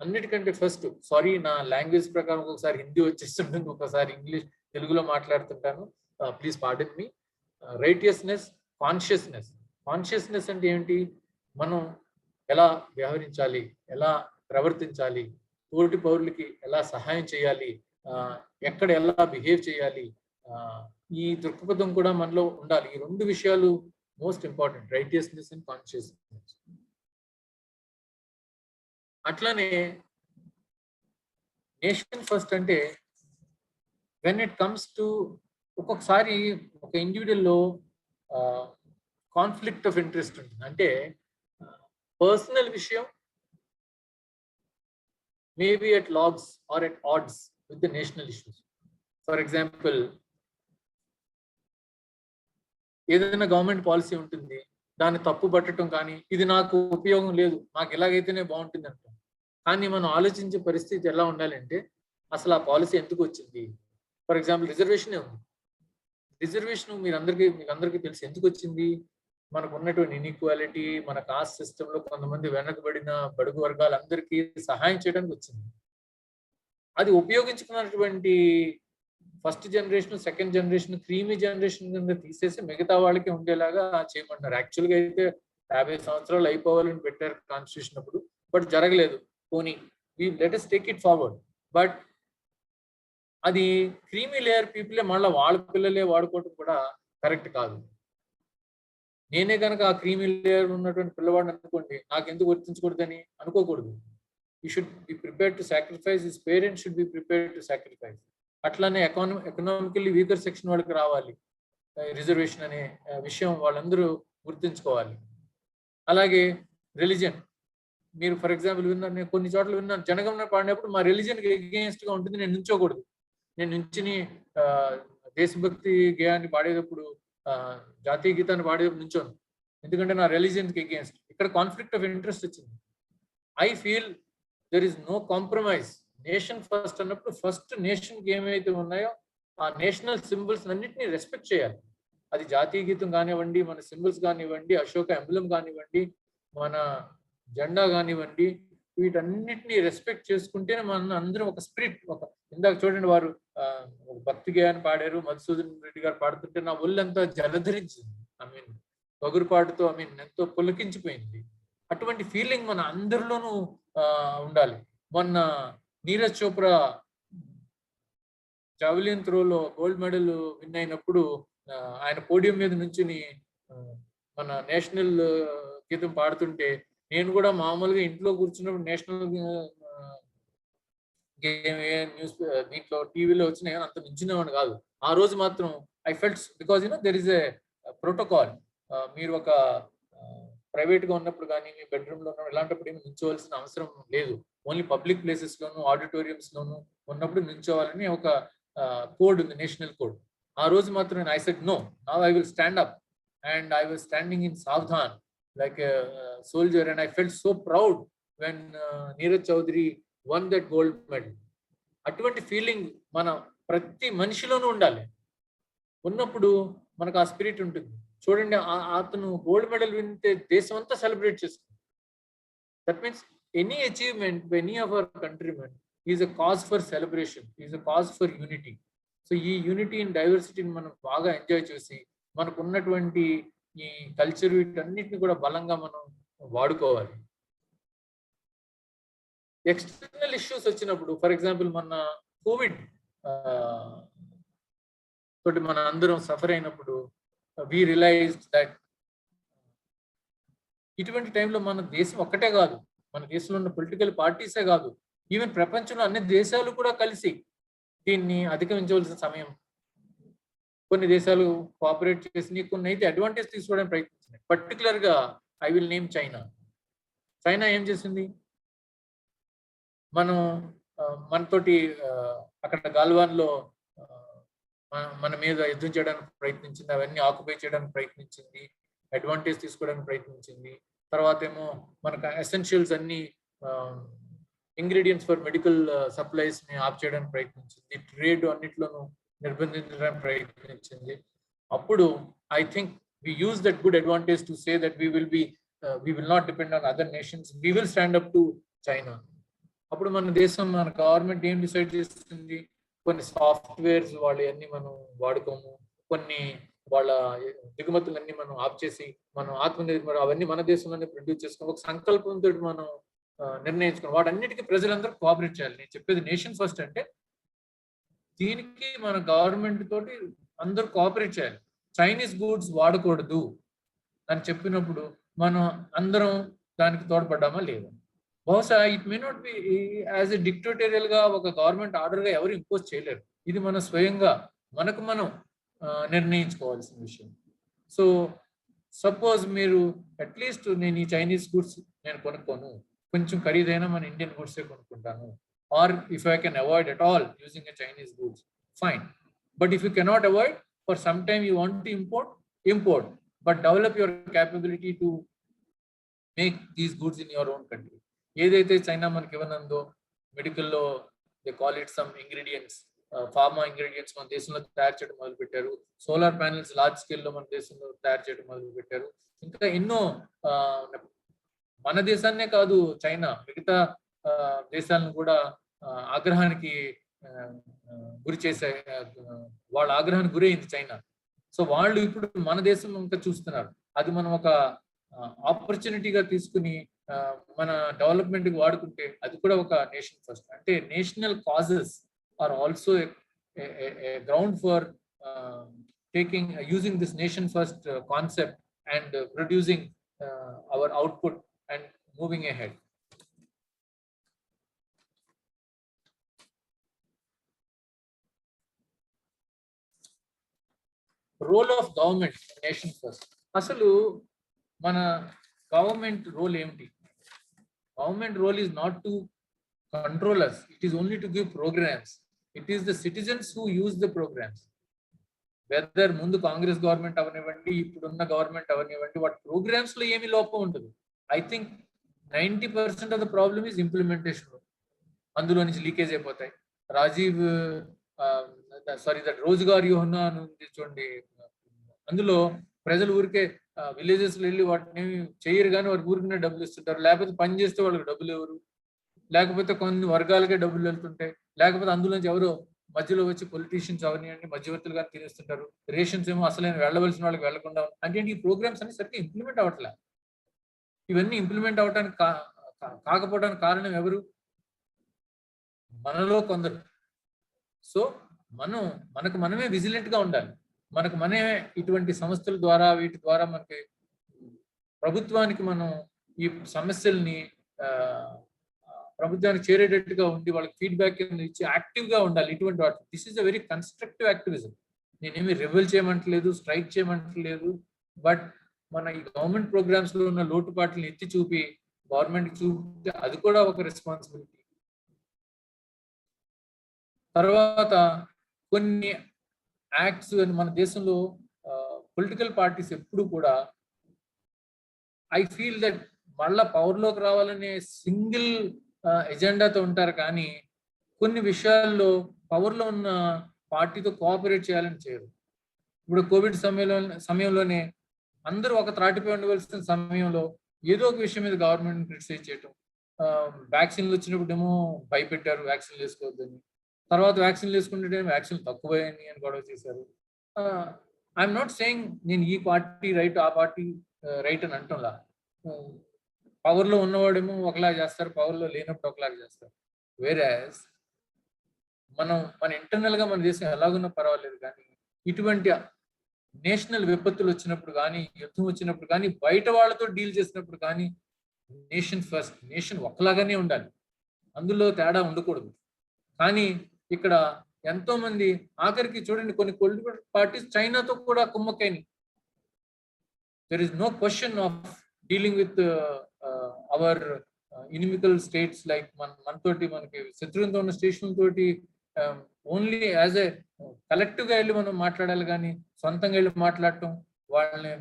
అన్నిటికంటే ఫస్ట్, సారీ నా లాంగ్వేజ్ ప్రకారం ఒకసారి హిందీ వచ్చేస్తుంటుంది, ఒకసారి ఇంగ్లీష్ తెలుగులో మాట్లాడుతుంటాను, please pardon me. Righteousness, consciousness. Consciousness అంటే ఏంటి? మనం ఎలా వ్యవహరించాలి, ఎలా ప్రవర్తించాలి, తోటి పౌరులకి ఎలా సహాయం చేయాలి, ఎక్కడ ఎలా బిహేవ్ చేయాలి, ఈ దృక్పథం కూడా మనలో ఉండాలి. ఈ రెండు విషయాలు most important, righteousness and consciousness. అట్లానే నేషన్ ఫస్ట్ అంటే వెన్ ఇట్ కమ్స్ టు ఒక్కొక్కసారి ఒక ఇండివిజువల్లో కాన్ఫ్లిక్ట్ ఆఫ్ ఇంట్రెస్ట్ ఉంటుంది. అంటే పర్సనల్ విషయం maybe at logs or at odds with the national issues. For example, ఏదైనా గవర్నమెంట్ పాలసీ ఉంటుంది, దాన్ని తప్పు పట్టడం కానీ, ఇది నాకు ఉపయోగం లేదు, నాకు ఎలాగైతేనే బాగుంటుంది అంటాం. కానీ మనం ఆలోచించే పరిస్థితి ఎలా ఉండాలంటే అసలు ఆ పాలసీ ఎందుకు వచ్చింది? ఫర్ ఎగ్జాంపుల్ రిజర్వేషనే ఉంది. రిజర్వేషన్ మీకు అందరికీ తెలిసి ఎందుకు వచ్చింది? మనకు ఉన్నటువంటి ఇన్ఈక్వాలిటీ, మన కాస్ట్ సిస్టమ్ లో కొంతమంది వెనకబడిన బడుగు వర్గాలందరికీ సహాయం చేయడానికి వచ్చింది. అది ఉపయోగించుకున్నటువంటి first generation, second generation, creamy generation కింద తీసేసి మిగతా వాళ్ళకి ఉండేలాగా చేయమంటున్నారు. యాక్చువల్గా అయితే 50 సంవత్సరాలు అయిపోవాలని పెట్టారు కాన్స్టిట్యూషన్ అప్పుడు, బట్ జరగలేదు. పోనీ let us take it forward. But అది క్రీమీ లేయర్ పీపులే మళ్ళీ వాళ్ళ పిల్లలే వాడుకోవడం కూడా కరెక్ట్ కాదు. నేనే కనుక ఆ క్రీమీ లేయర్ ఉన్నటువంటి పిల్లవాడిని అనుకోండి, నాకు ఎందుకు వర్తించకూడదని అనుకోకూడదు. You should be prepared to sacrifice, his parents should be prepared to sacrifice. అట్లానే ఎకనామికల్లీ వీకర్ సెక్షన్ వాళ్ళకి రావాలి రిజర్వేషన్ అనే విషయం వాళ్ళందరూ గుర్తుంచుకోవాలి. అలాగే రిలీజియన్, మీరు ఫర్ ఎగ్జాంపుల్ విన్నారు, నేను కొన్ని చోట్ల విన్నాను, జనగణన పాడినప్పుడు మా రిలీజియన్కి ఎగెయిన్స్ట్ గా ఉంటుంది, నేను నుంచోకూడదు. నేను నుంచుని దేశభక్తి గేయాన్ని పాడేటప్పుడు, జాతీయ గీతాన్ని పాడేటప్పుడు నుంచోను, ఎందుకంటే నా రిలీజియన్కి ఎగెయిన్స్ట్. ఇక్కడ కాన్ఫ్లిక్ట్ ఆఫ్ ఇంట్రెస్ట్ వచ్చింది. I feel there is no compromise. Nation first అన్నప్పుడు ఫస్ట్ నేషన్కి ఏమైతే ఉన్నాయో ఆ నేషనల్ సింబల్స్ అన్నింటినీ రెస్పెక్ట్ చేయాలి. అది జాతీయ గీతం కానివ్వండి, మన సింబల్స్ కానివ్వండి, అశోక ఎంబ్లం కానివ్వండి, మన జెండా కానివ్వండి, వీటన్నిటిని రెస్పెక్ట్ చేసుకుంటేనే మన అందరం ఒక స్పిరిట్, ఒక ఇందాక చూడండి వారు భక్తి గేయాన్ని పాడారు, మధుసూదన్ రెడ్డి గారు పాడుతుంటే నా ఒళ్ళంతా జలధరించింది. పొగురుపాటుతో ఎంతో పులకించిపోయింది. అటువంటి ఫీలింగ్ మన అందరిలోనూ ఉండాలి. మొన్న నీరజ్ చోప్రా జావెలిన్ త్రోలో గోల్డ్ మెడల్ విన్ అయినప్పుడు ఆయన పోడియం మీద నుంచుని మన నేషనల్ గీతం పాడుతుంటే, నేను కూడా మామూలుగా ఇంట్లో కూర్చున్నప్పుడు నేషనల్ గేమ్ న్యూస్ దీంట్లో టీవీలో వచ్చినాయి అంత నించునేవాడిని కాదు. ఆ రోజు మాత్రం I felt, because there is a protocol. మీరు ఒక ప్రైవేట్ గా ఉన్నప్పుడు కానీ, మీ బెడ్రూమ్ లో ఉన్నప్పుడు ఇలాంటప్పుడు ఏమి నించోవలసిన అవసరం లేదు. ఓన్లీ పబ్లిక్ ప్లేసెస్ లోను, ఆడిటోరియంస్ లోను ఉన్నప్పుడు నించోవాలని ఒక కోడ్ ఉంది, నేషనల్ కోడ్. ఆ రోజు మాత్రం I said no, now I will stand up, and I was standing in సావధాన్ like a soldier, and I felt so proud when Neeraj Chaudhary won that gold medal. అటువంటి feeling మన ప్రతి మనిషిలోనూ ఉండాలి. ఉన్నప్పుడు మనకు ఆ స్పిరిట్ ఉంటుంది. చూడండి, అతను గోల్డ్ మెడల్ వింటే దేశం అంతా సెలబ్రేట్ చేస్తుంది. That means any achievement by any of our countrymen is a cause for celebration, is a cause for unity. So ఈ యూనిటీ అండ్ డైవర్సిటీని మనం బాగా ఎంజాయ్ చేసి మనకు ఉన్నటువంటి ఈ కల్చర్ వీటన్నిటిని కూడా బలంగా మనం వాడుకోవాలి. ఎక్స్టర్నల్ ఇష్యూస్ వచ్చినప్పుడు, ఫర్ ఎగ్జాంపుల్ మన కోవిడ్ తోటి మన అందరం సఫర్ అయినప్పుడు, వి రియలైజ్డ్ దట్ ఇటువంటి టైంలో మన దేశం ఒక్కటే కాదు, మన దేశంలో ఉన్న పొలిటికల్ పార్టీసే కాదు, ఈవెన్ ప్రపంచంలో అన్ని దేశాలు కూడా కలిసి దీన్ని అధిగమించవలసిన సమయం. కొన్ని దేశాలు కోఆపరేట్ చేసి కొన్ని అయితే అడ్వాంటేజ్ తీసుకోవడానికి ప్రయత్నించినాయి. పర్టికులర్ గా I will name China. China ఏం చేసింది? మనం మనతోటి అక్కడ గాల్వాన్లో మన మీద యుద్ధం చేయడానికి ప్రయత్నించింది, అవన్నీ ఆక్యుపై చేయడానికి ప్రయత్నించింది, అడ్వాంటేజ్ తీసుకోవడానికి ప్రయత్నించింది. తర్వాత ఏమో మనకు ఎసెన్షియల్స్ అన్ని ఇంగ్రీడియంట్స్ ఫర్ మెడికల్ సప్లైస్ ని ఆఫ్ చేయడానికి ప్రయత్నించింది, ట్రేడ్ అన్నిట్లోనూ నిర్బంధించడానికి ప్రయత్నించింది. అప్పుడు I think we use that good advantage to say that we will not depend on other nations, we will stand up to China. అప్పుడు మన దేశం, మన గవర్నమెంట్ ఏం డిసైడ్ చేస్తుంది? కొన్ని సాఫ్ట్వేర్స్ వాళ్ళు అన్ని మనం వాడుకోము, కొన్ని వాళ్ళ దిగుమతులన్నీ మనం ఆఫ్ చేసి మనం ఆత్మనిర్భర్ అవన్నీ మన దేశంలోనే ప్రొడ్యూస్ చేసుకుని ఒక సంకల్పంతో మనం నిర్ణయించుకున్నాం. వాటన్నిటికీ ప్రజలందరూ కోఆపరేట్ చేయాలి. నేను చెప్పేది నేషన్ ఫస్ట్ అంటే దీనికి మన గవర్నమెంట్ తోటి అందరూ కోఆపరేట్ చేయాలి. చైనీస్ గూడ్స్ వాడకూడదు అని చెప్పినప్పుడు మనం అందరం దానికి తోడ్పడ్డామా లేదా? బహుశా it may not be as a dictatorial గా ఒక గవర్నమెంట్ ఆర్డర్ గా ఎవరు ఇంపోజ్ చేయలేరు. ఇది మన స్వయంగా మనకు మనం నిర్ణయించుకోవాల్సిన విషయం. సో సపోజ్ మీరు అట్లీస్ట్ నేను ఈ చైనీస్ గూడ్స్ నేను కొనుక్కోను, కొంచెం ఖరీదైనా మన ఇండియన్ గూడ్సే కొనుక్కుంటాను, or if I can avoid at all using a Chinese goods, fine. But if you cannot avoid, for some time you want to import, but develop your capability to make these goods in your own country. ఏదైతే China మనకి ఇవ్వనందో మెడికల్లో they call it some ingredients, pharma ingredients మన దేశంలో తయారు చేయడం మొదలు పెట్టారు. సోలార్ ప్యానెల్స్ లార్జ్ స్కేల్లో మన దేశంలో తయారు చేయడం మొదలు పెట్టారు. ఇంకా ఎన్నో మన దేశాన్నే కాదు చైనా మిగతా దేశాలను కూడా ఆగ్రహానికి గురి చేసే, వాళ్ళ ఆగ్రహానికి గురైంది చైనా. సో వాళ్ళు ఇప్పుడు మన దేశం ఇంకా చూస్తున్నారు. అది మనం ఒక ఆపర్చునిటీగా తీసుకుని మన డెవలప్మెంట్ కి వాడుకుంటే అది కూడా ఒక నేషన్ ఫస్ట్. అంటే national causes are also ground for taking using this nation first concept and producing our output and moving ahead. Role of government nation first. అసలు మన గవర్నమెంట్ రోల్ ఏమిటి? Government role is not to control us, it is only to give programmes. It is the citizens who use the programmes. Whether ముందు Congress government అవనివ్వండి, ఇప్పుడున్న government అవనివ్వండి, వాటి programmes లో ఏమి లోపం ఉండదు. I think 90% of the problem is implementation. అందులో నుంచి లీకేజ్ అయిపోతాయి. రాజీవ్ దట్ రోజ్గార్ యోజన అని ఉంది చూడండి, అందులో ప్రజలు ఊరికే విలేజెస్ లో వెళ్ళి వాటిని చేయరు కానీ వారికి ఊరికనే డబ్బులు ఇస్తుంటారు. లేకపోతే పని చేస్తే వాళ్ళకి డబ్బులు ఎవరు, లేకపోతే కొన్ని వర్గాలకే డబ్బులు వెళ్తుంటాయి, లేకపోతే అందులో నుంచి ఎవరో మధ్యలో వచ్చి పొలిటీషియన్స్ అవనివ్వండి మధ్యవర్తులు కానీ తినేస్తుంటారు. రేషన్స్ ఏమో అసలైన వెళ్ళవలసిన వాళ్ళకి వెళ్లకుండా. అంటే ఈ ప్రోగ్రామ్స్ అన్ని సరిగ్గా ఇంప్లిమెంట్ అవ్వట్లే. ఇవన్నీ ఇంప్లిమెంట్ అవ్వడానికి కాకపోవడానికి కారణం ఎవరు? మనలో కొందరు. సో మనకు మనమే విజిలెంట్ గా ఉండాలి. మనకు మనమే ఇటువంటి సంస్థల ద్వారా వీటి ద్వారా మనకి ప్రభుత్వానికి మనం ఈ సమస్యల్ని ప్రభుత్వానికి చేరేటట్టుగా ఉండి వాళ్ళకి ఫీడ్బ్యాక్ ఇచ్చి యాక్టివ్ గా ఉండాలి. ఇటువంటి వాటి this is a very constructive activism. నేనేమి రెబెల్ చేయమంటలేదు, స్ట్రైక్ చేయమంటలేదు. బట్ మన ఈ గవర్నమెంట్ ప్రోగ్రామ్స్ లో ఉన్న లోటుపాట్లను ఎత్తి చూపి గవర్నమెంట్ చూపితే అది కూడా ఒక రెస్పాన్సిబిలిటీ. తర్వాత కొన్ని యాక్ట్స్ మన దేశంలో పొలిటికల్ పార్టీస్ ఎప్పుడు కూడా ఐ ఫీల్ దట్ మళ్ళా పవర్లోకి రావాలనే సింగిల్ ఎజెండాతో ఉంటారు, కానీ కొన్ని విషయాల్లో పవర్లో ఉన్న పార్టీతో కోఆపరేట్ చేయాలని చేయరు. ఇప్పుడు కోవిడ్ సమయంలోనే అందరూ ఒక త్రాటిపై ఉండవలసిన సమయంలో ఏదో ఒక విషయం మీద గవర్నమెంట్ క్రిటిసైజ్ చేయటం. వ్యాక్సిన్లు వచ్చినప్పుడు ఏమో భయపెట్టారు వ్యాక్సిన్లు వేసుకోవద్దని, తర్వాత వ్యాక్సిన్లు వేసుకుంటే వ్యాక్సిన్ తక్కువని అని గొడవ చేశారు. ఐఎమ్ నాట్ సేయింగ్ నేను ఈ పార్టీ రైట్ ఆ పార్టీ రైట్ అని అంటంలా. పవర్లో ఉన్నవాడేమో ఒకలాగా చేస్తారు, పవర్లో లేనప్పుడు ఒకలాగా చేస్తారు. వేరేస్ మన ఇంటర్నల్ గా మన దేశం ఎలాగున్నా పర్వాలేదు, కానీ ఇటువంటి నేషనల్ విపత్తులు వచ్చినప్పుడు కానీ యుద్ధం వచ్చినప్పుడు కానీ బయట వాళ్ళతో డీల్ చేసినప్పుడు కానీ నేషన్ ఫస్ట్, నేషన్ ఒకలాగానే ఉండాలి, అందులో తేడా ఉండకూడదు. కానీ ఇక్కడ ఎంతో మంది ఆఖరికి చూడండి కొన్ని పొలిటికల్ పార్టీస్ చైనాతో కూడా కుమ్మక్కైనాయి. There is no question of dealing with our inimical states like మనతోటి మనకి శత్రువులతో ఉన్న స్టేషన్ తోటి ఓన్లీ యాజ్ ఎ కలెక్టివ్ గా వెళ్ళి మనం మాట్లాడాలి, కానీ సొంతంగా వెళ్ళి మాట్లాడటం, వాళ్ళని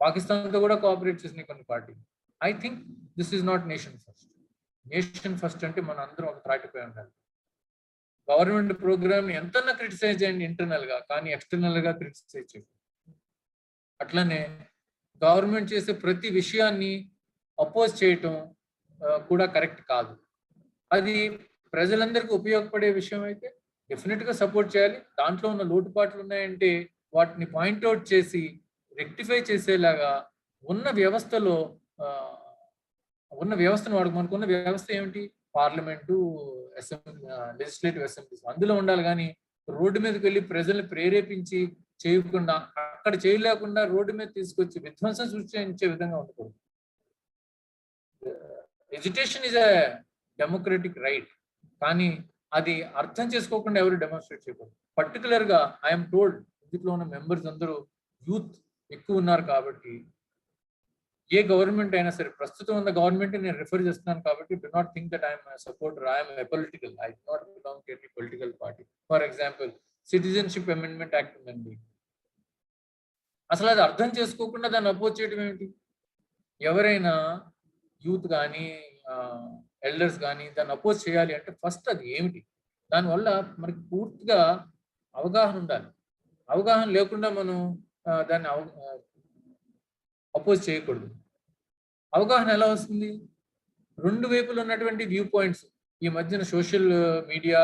పాకిస్తాన్తో కూడా కోఆపరేట్ చేసినాయి కొన్ని party. I think this is not nation first. Nation first అంటే మన అందరం ఒక త్రాటిపై ఉండాలి. గవర్నమెంట్ ప్రోగ్రామ్ ఎంతన్నా క్రిటిసైజ్ చేయండి ఇంటర్నల్ గా, కానీ ఎక్స్టర్నల్ గా క్రిటిసైజ్ చేయండి. అట్లనే గవర్నమెంట్ చేసే ప్రతి విషయాన్ని అపోజ్ చేయటం కూడా కరెక్ట్ కాదు. అది ప్రజలందరికీ ఉపయోగపడే విషయం అయితే డెఫినెట్ గా సపోర్ట్ చేయాలి. దాంట్లో ఉన్న లోటుపాట్లు ఉన్నాయంటే వాటిని పాయింట్అవుట్ చేసి రెక్టిఫై చేసేలాగా ఉన్న వ్యవస్థలో ఉన్న వ్యవస్థను మనకున్న వ్యవస్థ ఏమిటి? పార్లమెంటు, అసెంబ్లీ, లెజిస్లేటివ్ అసెంబ్లీస్ అందులో ఉండాలి. కానీ రోడ్డు మీదకి వెళ్ళి ప్రజల్ని ప్రేరేపించి చేయకుండా, అక్కడ చేయలేకుండా రోడ్డు మీద తీసుకొచ్చి విధ్వంసం సృష్టించే విధంగా ఉండకూడదు. Education is a democratic right, కానీ అది అర్థం చేసుకోకుండా ఎవరు డెమోన్స్ట్రేట్ చేయకూడదు. పర్టికులర్ గా ఐఎమ్ టోల్డ్ ఇందులో ఉన్న మెంబర్స్ అందరూ యూత్ ఎక్కువ ఉన్నారు కాబట్టి, ఏ గవర్నమెంట్ అయినా సరే, ప్రస్తుతం ఉన్న గవర్నమెంట్ నేను రిఫర్ చేస్తున్నాను కాబట్టి do not think that I'm supporter, I'm political, I do not belong to any political party. For example citizenship amendment act ఉందండి, అసలు అది అర్థం చేసుకోకుండా దాన్ని అపోజ్ చేయడం ఏమిటి? ఎవరైనా యూత్ కానీ ఎల్డర్స్ కానీ దాన్ని అపోజ్ చేయాలి అంటే ఫస్ట్ అది ఏమిటి, దానివల్ల మనకి పూర్తిగా అవగాహన ఉండాలి. అవగాహన లేకుండా మనం దాన్ని అపోజ్ చేయకూడదు. అవగాహన ఎలా వస్తుంది? రెండు వైపులు ఉన్నటువంటి వ్యూ పాయింట్స్ ఈ మధ్యన సోషల్ మీడియా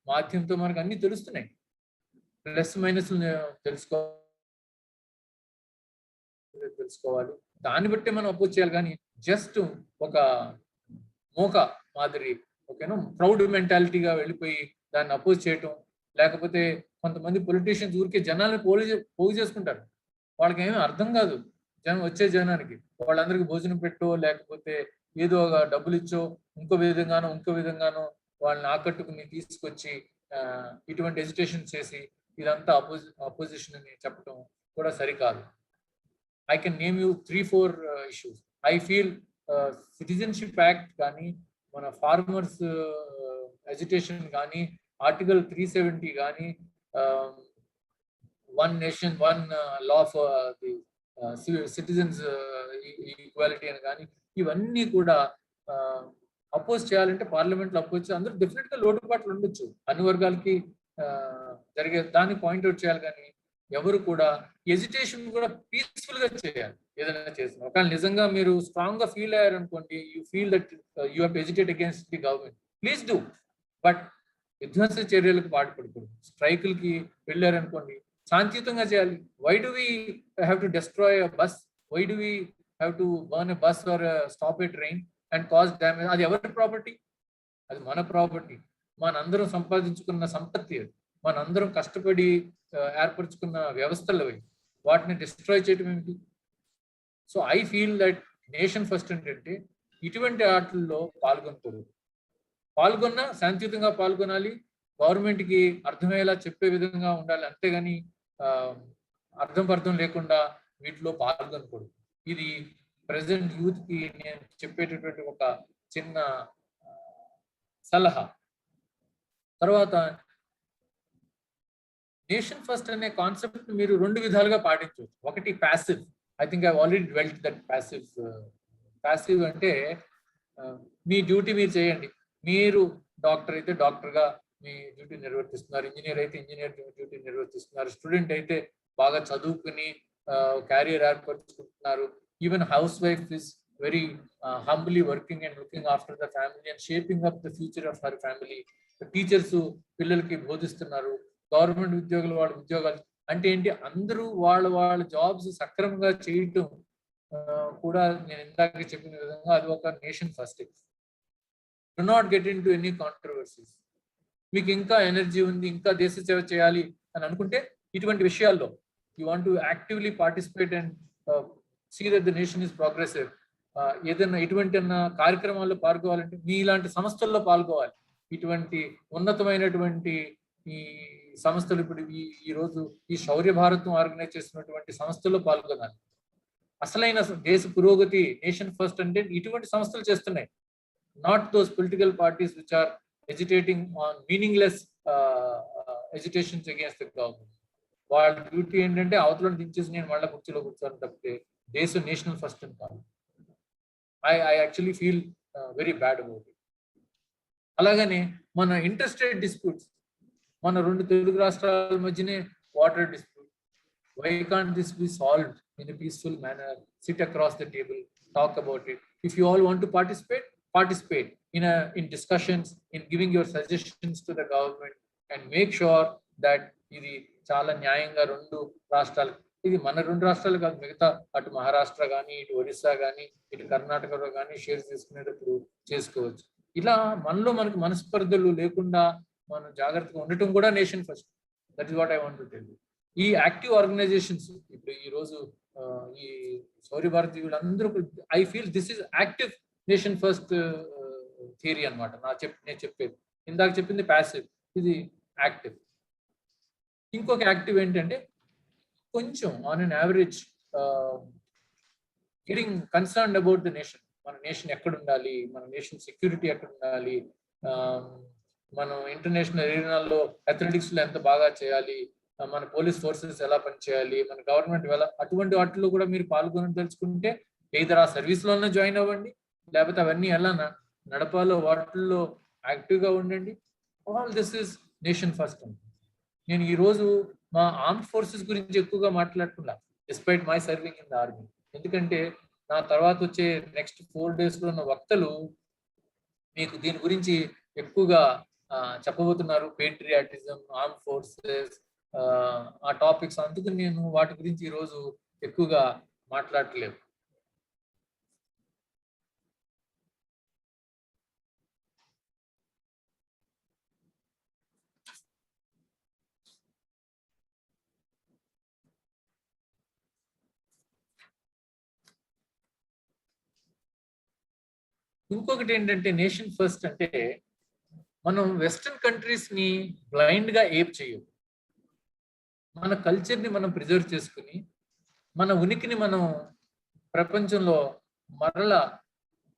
మాధ్యమంతో మనకు అన్ని తెలుస్తున్నాయి. ప్లస్ మైనస్ తెలుసుకోవాలి, దాన్ని బట్టి మనం అపోజ్ చేయాలి. కానీ జస్ట్ ఒక మోక మాదిరి, ఓకేనా, ప్రౌడ్ మెంటాలిటీగా వెళ్ళిపోయి దాన్ని అపోజ్ చేయటం, లేకపోతే కొంతమంది పొలిటీషియన్స్ ఊరికే జనాలను పోగు చేసుకుంటారు. వాళ్ళకి ఏమీ అర్థం కాదు. వచ్చే జనానికి వాళ్ళందరికీ భోజనం పెట్టో, లేకపోతే ఏదో ఒక డబ్బులు ఇచ్చో, ఇంకో విధంగానో వాళ్ళని ఆకట్టుకుని తీసుకొచ్చి ఇటువంటి ఎజిటేషన్ చేసి ఇదంతా అపోజిషన్ అని చెప్పడం కూడా సరికాదు. I can name you 3-4 issues. I feel citizenship act కానీ, మన ఫార్మర్స్ ఎజిటేషన్ కానీ, ఆర్టికల్ 370 కానీ, one nation one law for the citizens equality అని కానీ, ఇవన్నీ కూడా అపోజ్ చేయాలంటే పార్లమెంట్ లో అపోజ్ చేయాలి. అందరూ డెఫినెట్ గా లోటుపాట్లు ఉండొచ్చు, అన్ని వర్గాలకి జరిగే దాన్ని పాయింట్అవుట్ చేయాలి. కానీ ఎవరు కూడా ఎజిటేషన్ కూడా పీస్ఫుల్ గా చేయాలి. ఏదైనా చేసిన ఒకవేళ నిజంగా మీరు స్ట్రాంగ్ గా ఫీల్ అయ్యారు అనుకోండి, you feel that you have to agitate against the government, please do. But విధ్వంస చర్యలకు పాటుపడకూడదు. స్ట్రైకులకి వెళ్ళారనుకోండి, శాంతియుతంగా చేయాలి. Why do we have to destroy a bus? Why do we have to burn a bus or stop a train and cause damage? అది ఎవరి property? అది మన ప్రాపర్టీ. మనందరం సంపాదించుకున్న సంపత్తి, అది మనందరం కష్టపడి ఏర్పరచుకున్న వ్యవస్థలు అవి. వాటిని డిస్ట్రాయ్ చేయడం ఏమిటి? So I feel that nation first ఏంటంటే ఇటువంటి ఆటల్లో పాల్గొన్నా శాంతియుతంగా పాల్గొనాలి. గవర్నమెంట్కి అర్థమయ్యేలా చెప్పే విధంగా ఉండాలి. అంతేగాని అర్థం లేకుండా వీటిలో పాల్గొనకూడదు. ఇది ప్రెసెంట్ యూత్ కి నేను చెప్పేటటువంటి ఒక చిన్న సలహా. తర్వాత నేషన్ ఫస్ట్ అనే కాన్సెప్ట్ మీరు రెండు విధాలుగా పాటించవచ్చు. ఒకటి passive. I think I already dwelt that passive. Passive అంటే మీ డ్యూటీ మీరు చేయండి. మీరు డాక్టర్ అయితే డాక్టర్గా మీ డ్యూటీ నిర్వర్తిస్తున్నారు, ఇంజనీర్ అయితే ఇంజనీర్ డ్యూటీ నిర్వర్తిస్తున్నారు, స్టూడెంట్ అయితే బాగా చదువుకుని క్యారియర్ ఏర్పరచుకుంటున్నారు. Even housewife is very humbly working and looking after the family and shaping up the future of her family. Teachers పిల్లలకి బోధిస్తున్నారు, గవర్నమెంట్ ఉద్యోగులు వాళ్ళ ఉద్యోగాలు. అంటే ఏంటి, అందరూ వాళ్ళ జాబ్స్ సక్రమంగా చేయటం కూడా నేను ఇందాక చెప్పిన విధంగా అది ఒక nation first. Do not get in to any controversies. మీకు ఇంకా ఎనర్జీ ఉంది, ఇంకా దేశ సేవ చేయాలి అని అనుకుంటే ఇటువంటి విషయాల్లో you want to actively participate and see that the nation is progressive. ఏదైనా ఇటువంటి కార్యక్రమాల్లో పాల్గొవాలంటే మీ ఇలాంటి సంస్థల్లో పాల్గొవాలి. ఇటువంటి ఉన్నతమైనటువంటి ఈ సంస్థలు ఇప్పుడు ఈ రోజు ఈ శౌర్య భారతం ఆర్గనైజ్ చేస్తున్నటువంటి సంస్థల్లో పాల్గొనాలి. అసలైన దేశ పురోగతి నేషన్ ఫస్ట్ అంటే ఇటువంటి సంస్థలు చేస్తున్నాయి. Not those political parties which are agitating on meaningless agitations against the government. వాళ్ళ డ్యూటీ ఏంటంటే అవతలను దించేసి నేను మళ్ళీ కుర్చీలో కూర్చోని తప్పితే దేశం నేషనల్ ఫస్ట్ అని కాదు. I actually feel very bad about it. అలాగనే మన ఇంటర్స్టేట్ డిస్ప్యూట్స్, మన రెండు తెలుగు రాష్ట్రాల మధ్యనే water dispute, why can't this be solved in a peaceful manner? Sit across the table, talk about it. If you all want to participate in discussions, in giving your suggestions to the government, and make sure that ఇది చాలా న్యాయంగా రెండు రాష్ట్రాలు, ఇది మన రెండు రాష్ట్రాలు కాదు, మిగతా అటు మహారాష్ట్ర కానీ ఇటు ఒరిస్సా కానీ ఇటు కర్ణాటకలో కానీ షేర్ చేసుకునేటప్పుడు చేసుకోవచ్చు. ఇలా మనకు మనస్పర్ధలు లేకుండా మనం జాగ్రత్తగా ఉండటం కూడా nation first. That is what I want to tell you. ఈ యాక్టివ్ ఆర్గనైజేషన్స్ ఇప్పుడు ఈ రోజు ఈ శౌర్య భారతి వీళ్ళందరూ, I feel this is active nation first theory అనమాట. నేను చెప్పేది, ఇందాక చెప్పింది ప్యాసివ్, ఇది యాక్టివ్. ఇంకొక యాక్టివ్ ఏంటంటే కొంచెం on an average getting concerned about the nation. మన నేషన్ ఎక్కడ ఉండాలి, మన నేషన్ సెక్యూరిటీ ఎక్కడ ఉండాలి, మనం ఇంటర్నేషనల్ అరీనాల్లో అథ్లెటిక్స్ లో ఎంత బాగా చేయాలి, మన పోలీస్ ఫోర్సెస్ ఎలా పనిచేయాలి, మన గవర్నమెంట్ ఎలా, అటువంటి వాటిలో కూడా మీరు పాల్గొని తెలుసుకుంటే ఏదైనా సర్వీస్ లోనే జాయిన్ అవ్వండి, లేకపోతే అవన్నీ ఎలా నడపాలో వాటిల్లో యాక్టివ్ గా ఉండండి. All this is nation first. నేను ఈ రోజు మా ఆర్మ్డ్ ఫోర్సెస్ గురించి ఎక్కువగా మాట్లాడుతున్నా, despite my serving in the army. ఎందుకంటే నా తర్వాత వచ్చే నెక్స్ట్ 4 days లో ఉన్న వక్తలు మీకు దీని గురించి ఎక్కువగా చెప్పబోతున్నారు. పేట్రియాటిజం, ఆర్మ్డ్ ఫోర్సెస్, ఆ టాపిక్స్. అందుకు నేను వాటి గురించి ఈరోజు ఎక్కువగా మాట్లాడలేదు. ఇంకొకటి ఏంటంటే నేషన్ ఫస్ట్ అంటే మనం వెస్టర్న్ కంట్రీస్ ని బ్లైండ్ గా ఏప్ చేయదు. మన కల్చర్ని మనం ప్రిజర్వ్ చేసుకుని మన ఉనికిని మనం ప్రపంచంలో మరలా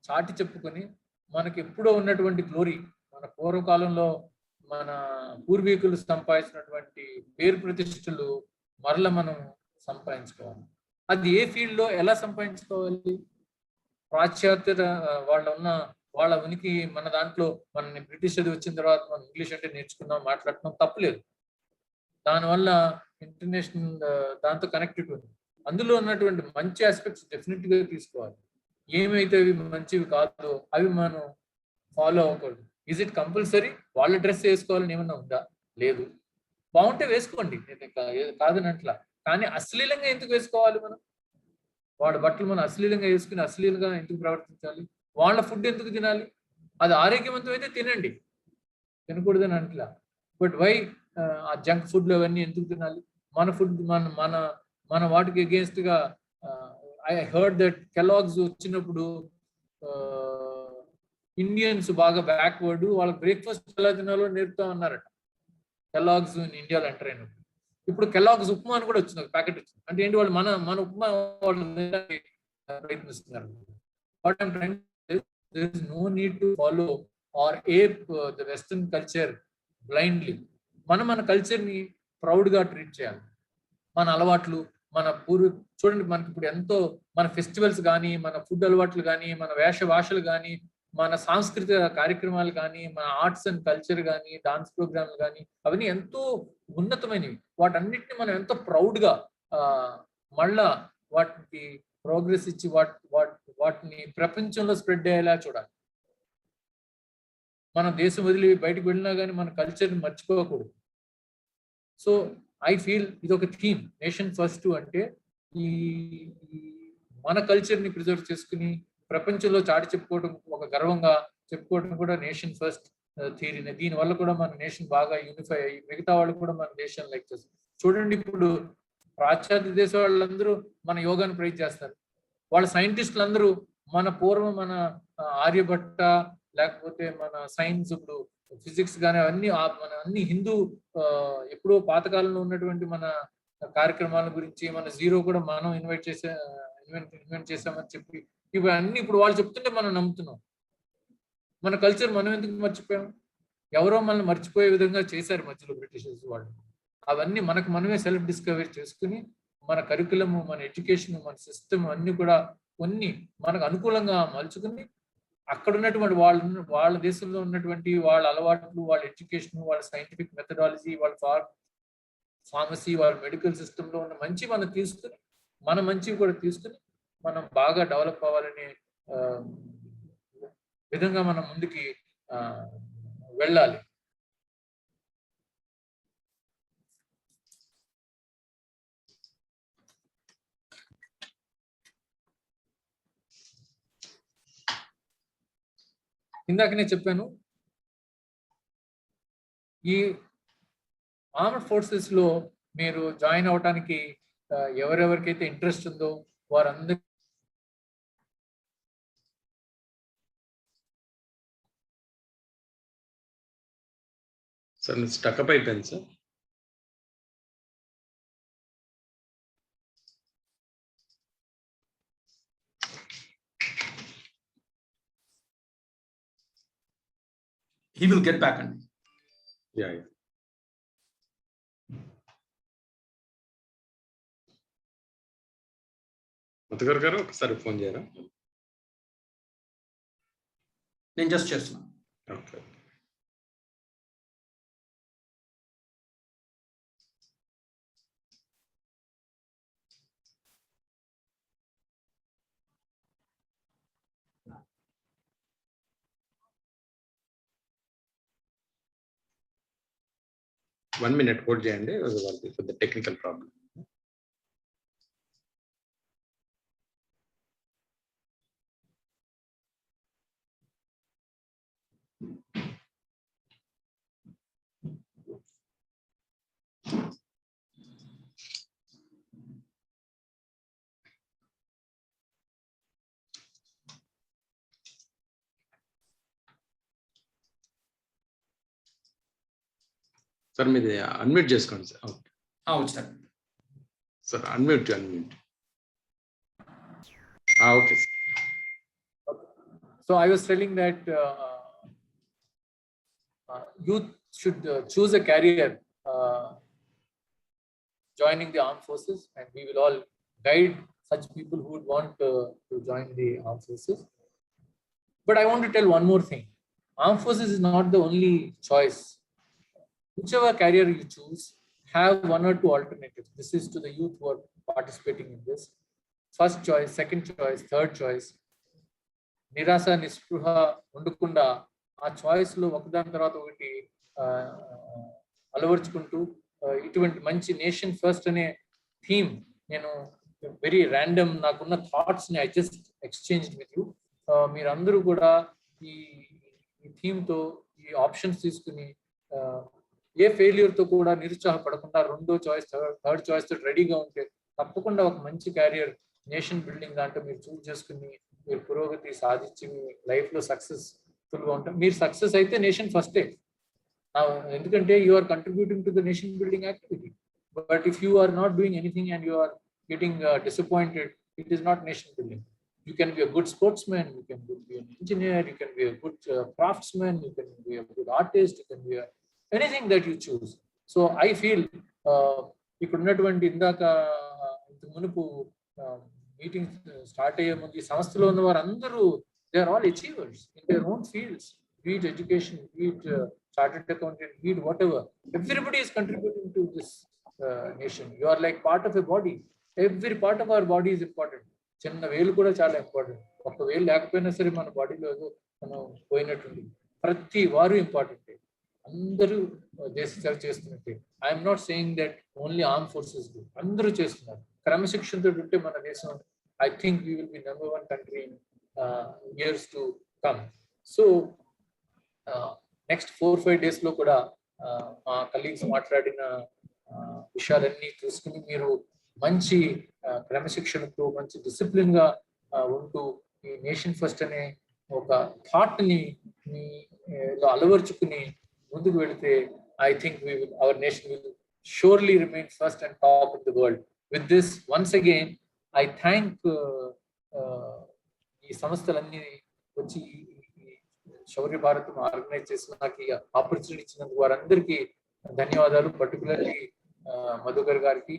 చాటి చెప్పుకొని మనకి ఎప్పుడో ఉన్నటువంటి గ్లోరీ, మన పూర్వకాలంలో మన పూర్వీకులు సంపాదించినటువంటి పేరు ప్రతిష్టలు మరల మనం సంపాదించుకోవాలి. అది ఏ ఫీల్డ్ లో ఎలా సంపాదించుకోవాలి? పాశ్చాత్య వాళ్ళ ఉనికి మన దాంట్లో, మన బ్రిటిష్ అది వచ్చిన తర్వాత మనం ఇంగ్లీష్ అంటే నేర్చుకున్నాం, మాట్లాడుతున్నాం, తప్పులేదు. దానివల్ల ఇంటర్నేషనల్ దాంతో కనెక్టెడ్ ఉంది. అందులో ఉన్నటువంటి మంచి ఆస్పెక్ట్స్ డెఫినెట్ గా తీసుకోవాలి. ఏమైతే అవి మంచివి కాదో అవి మనం ఫాలో అవ్వకూడదు. ఈజ్ ఇట్ కంపల్సరీ వాళ్ళ డ్రెస్ వేసుకోవాలని ఏమన్నా ఉందా? లేదు. బాగుంటే వేసుకోండి, కాదని అట్లా. కానీ అశ్లీలంగా ఎందుకు వేసుకోవాలి? మనం వాళ్ళ బట్టలు మనం అశ్లీలంగా వేసుకుని అశ్లీలంగా ఎందుకు ప్రవర్తించాలి? వాళ్ళ ఫుడ్ ఎందుకు తినాలి? అది ఆరోగ్యవంతం అయితే తినండి, తినకూడదని అంటలా. బట్ వై ఆ జంక్ ఫుడ్లు అవన్నీ ఎందుకు తినాలి? మన ఫుడ్ మన వాటికి అగేన్స్ట్ గా ఐ హర్డ్ దట్ కెలాగ్స్ వచ్చినప్పుడు ఇండియన్స్ బాగా బ్యాక్వర్డ్, వాళ్ళకి బ్రేక్ఫాస్ట్ ఎలా తినాలో నేర్పుతా ఉన్నారట. కెలాగ్స్ ఇండియాలో ఎంటర్ అయినప్పుడు. ఇప్పుడు కెలాగ్స్ ఉప్మా అని కూడా వచ్చింది, ఒక ప్యాకెట్ వచ్చింది. అంటే ఏంటి, వాళ్ళు మన ఉప్మా వాళ్ళు ప్రయత్నిస్తున్నారు. There is no need to follow or ape the Western culture blindly. మన కల్చర్ ని ప్రౌడ్ గా ట్రీట్ చేయాలి. మన అలవాట్లు, మన చూడండి, మనకి ఇప్పుడు ఎంతో మన ఫెస్టివల్స్ కానీ, మన ఫుడ్ అలవాట్లు కానీ, మన భాషలు కానీ, మన సాంస్కృతిక కార్యక్రమాలు కానీ, మన ఆర్ట్స్ అండ్ కల్చర్ కానీ, డాన్స్ ప్రోగ్రామ్లు కానీ, అవన్నీ ఎంతో ఉన్నతమైనవి. వాటన్నిటిని మనం ఎంతో ప్రౌడ్ గా మళ్ళా వాటికి ప్రోగ్రెస్ ఇచ్చి వాటిని ప్రపంచంలో స్ప్రెడ్ అయ్యేలా చూడాలి. మన దేశం వదిలి బయటకు వెళ్ళినా కానీ మన కల్చర్ని మర్చిపోకూడదు. సో ఐ ఫీల్ ఇది ఒక థీమ్, నేషన్ ఫస్ట్ అంటే ఈ మన కల్చర్ని ప్రిజర్వ్ చేసుకుని ప్రపంచంలో చాటి చెప్పుకోవడం, ఒక గర్వంగా చెప్పుకోవడం కూడా నేషన్ ఫస్ట్ థియరీనే. దీనివల్ల కూడా మన నేషన్ బాగా యూనిఫై అయ్యి మిగతా వాళ్ళు కూడా మన నేషన్ లైక్ చేస్తారు. చూడండి, ఇప్పుడు పాశ్చాత్య దేశ వాళ్ళందరూ మన యోగాను ప్రైజ్ చేస్తారు. వాళ్ళ సైంటిస్టులు అందరూ మన ఆర్యభట్ట, లేకపోతే మన సైన్స్, ఇప్పుడు ఫిజిక్స్ కానీ అవన్నీ మన అన్ని హిందూ ఎప్పుడో పాతకాలంలో ఉన్నటువంటి మన కార్యక్రమాల గురించి, మన జీరో కూడా మనం ఇన్వెంట్ చేసామని చెప్పి ఇవన్నీ ఇప్పుడు వాళ్ళు చెప్తుంటే మనం నమ్ముతున్నాం. మన కల్చర్ మనం ఎందుకు మర్చిపోయాం? ఎవరో మనల్ని మర్చిపోయే విధంగా చేశారు మధ్యలో బ్రిటిషర్స్ వాళ్ళు. అవన్నీ మనకు మనమే సెల్ఫ్ డిస్కవరీ చేసుకుని మన కరికులము, మన ఎడ్యుకేషన్, మన సిస్టమ్ అన్ని కూడా కొన్ని మనకు అనుకూలంగా మలుచుకుని అక్కడ ఉన్నటువంటి వాళ్ళ దేశంలో ఉన్నటువంటి వాళ్ళ అలవాట్లు, వాళ్ళ ఎడ్యుకేషన్, వాళ్ళ సైంటిఫిక్ మెథడాలజీ, వాళ్ళ ఫార్మసీ, వాళ్ళ మెడికల్ సిస్టంలో ఉన్న మంచి మనం తీసుకుని మన మంచివి కూడా తీసుకుని మనం బాగా డెవలప్ అవ్వాలనే విధంగా మనం ముందుకి వెళ్ళాలి. ఇందాకనే చెప్పాను, ఈ ఆర్మ్డ్ ఫోర్సెస్ లో మీరు జాయిన్ అవడానికి ఎవరెవరికైతే ఇంట్రెస్ట్ ఉందో వారందరూ సార్ స్టక్అప్ అయిపోయింది sir. He will get back and yeah. Madhukar గారు ఒకసారి ఫోన్ చేయరా? నేను జస్ట్ చేస్తున్నాను. ఓకే. One minute హోల్డ్ చేయండి, for the technical problem. Sir మీది అన్మ్యూట్ చేసుకోండి సార్. వచ్చారు sir, unmute. Okay sir. So I was telling that youth should choose a career joining the armed forces, and we will all guide such people who would want to join the armed forces. But I want to tell one more thing. Armed forces is not the only choice. Whichever career you choose, have one or two alternatives. This is to the youth who are participating in this. First choice, second choice, third choice. నిరాశ నిస్పృహ ఉండకుండా ఆ choice లో ఒకదాని తర్వాత ఒకటి అలవర్చుకుంటూ ఇటువంటి మంచి నేషన్ ఫస్ట్ అనే థీమ్, నేను వెరీ ర్యాండమ్ నాకున్న థాట్స్ ని I just exchange with you. మీరందరూ కూడా ఈ థీమ్తో ఈ ఆప్షన్స్ తీసుకుని ఏ ఫెయిల్యూర్ తో కూడా నిరుత్సాహపడకుండా రెండో చాయిస్, థర్డ్ చాయిస్ తో రెడీగా ఉంటే తప్పకుండా ఒక మంచి క్యారియర్ నేషన్ బిల్డింగ్ దాంట్లో మీరు చూస్ చేసుకుని మీరు పురోగతి సాధించి మీ లైఫ్ లో సక్సెస్ఫుల్ గా ఉంటారు. మీరు సక్సెస్ అయితే నేషన్ ఫస్టే, ఎందుకంటే you are contributing to the nation building activity. But if you are not doing anything and you are getting disappointed, it is not nation building. You can be a good sportsman, you can be an engineer, you can be a good craftsman, you can be a good artist, you can be anything that you choose. So I feel ఇక్కడ ఉన్నటువంటి ఇందాక ఇంత మునుపు meeting start అయ్యే ముందు ఈ సంస్థలో ఉన్న వారందరూ they are all achievers in their own fields, be it education, be it chartered accountant, be it whatever. Everybody is contributing to this nation. You are like part of a body. Every part of our body is important. చిన్న వేలు కూడా చాలా important. ఒక్క వేలు లేకపోయినా సరే మన బాడీలో ఏదో మనం పోయినట్టుంది. ప్రతి వారు ఇంపార్టెంటే, అందరూ దేశ సేవ చేస్తున్నట్టే. I'm not saying that only arm forces, అందరూ చేస్తున్నారు. క్రమశిక్షణతో ఉంటే మన దేశం, I think we will be number 1 country in years to come. So next 4-5 days లో కూడా మా కలీగ్స్ మాట్లాడిన విషయాలన్నీ చూసుకుని మీరు మంచి క్రమశిక్షణతో మంచి డిసిప్లిన్ గా ఉంటూ ఈ నేషన్ ఫస్ట్ అనే ఒక థాట్ ని అలవర్చుకుని ముందుకు వెళితే I think our nation will surely remain first and top in the world. With this once again I thank ఈ సంస్థలన్నీ వచ్చి శౌర్య భారత్ ఆర్గనైజ్ చేసిన నాకు ఈ ఆపర్చునిటీ ఇచ్చినందుకు వారందరికీ ధన్యవాదాలు. పర్టికులర్లీ మధుకర్ గారికి,